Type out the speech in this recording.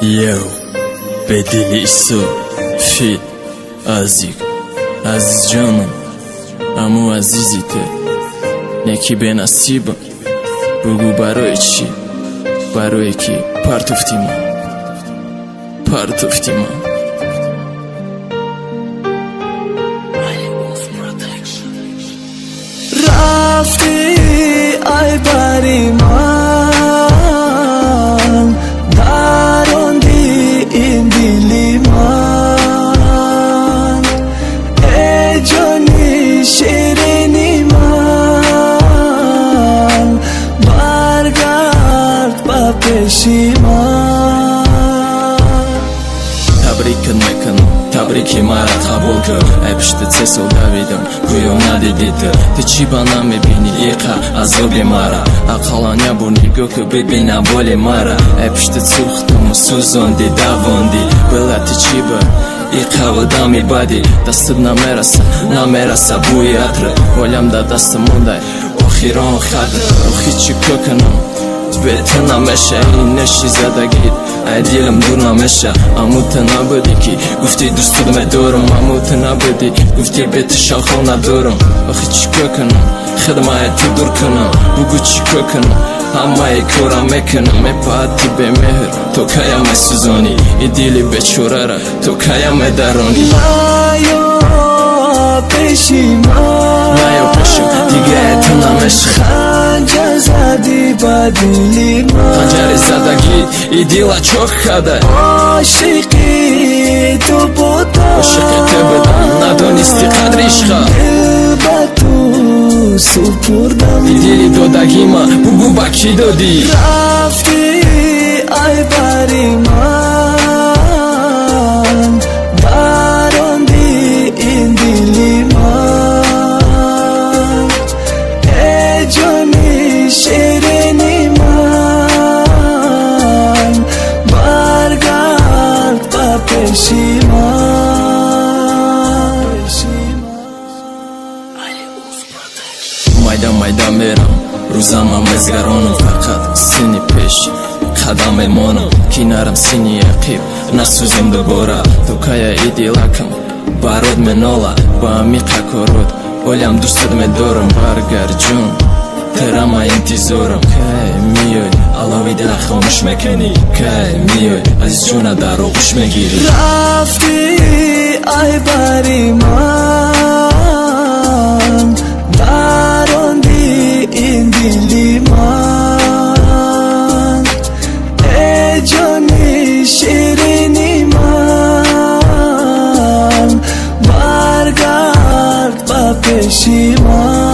یو به دل فی عزیز جانم امو عزیزیته نکی به نصیبم بگو برای چی؟ برای کی پرتفتی من رفتی ای بری من دراندی این دلی من ای جانی شیرینی من برگرد با پیشی من تبریکت میکنم تبریکی مرا قبول کن ای پشت 3 سال دویدم گویا ندیدی تو چی با نمیبینی ایقا عذابی مرا اقلانیا بر نگاه که ببینم بالی مرا ای پشت سوختم و سوزاندی دواندی بلتی چی با ایقا و دامی بادی دستت نمیرسه بوی عطر ولیم دا دست مونده آخیران خد روخی چی کنم بهت نمیشه این نشی زدگید ای دیلم دور نمیشه امو تو نبودی که گفتی دوست دارم دورم امو تو نبودی گفتی بهت شاخو ندارم آخی چیکار کنم خدمت تو دور کنم بگو چیکار کنم همه کارم میکنم میپاتی به مهر تو کایم سوزانی ای دیلی بیچاره را تو کایم درانی نیا پیشی من دیگه تو نمیشه خنجر زدی با دلی من خنجر زدگی ای دیلا چوک خده عاشقی تو بودم ندونستی قدر عشقا دل با تو سپردم ای دیلی دادگی ما بگو با کی دادی رفتی ای بری من دراندی این دلی من ای جانی شیرینی من برگرد با پیشی من майда мерам рӯзамам мезгаронам фақат сини пеш қадам мемонам ки нарам сини яқиб насӯзам дубора ту кая идилакам барод менола ба амиқа кород олям дӯстат медорам баргар ҷон терама интизорам кай миёй аловида хомӯш мекунӣ кай миёй азиз ҷона дар оғӯш мегирӣ рафти ай бари ман даронди ин дили ман эй ҷони ширини ман баргард ба пеши ман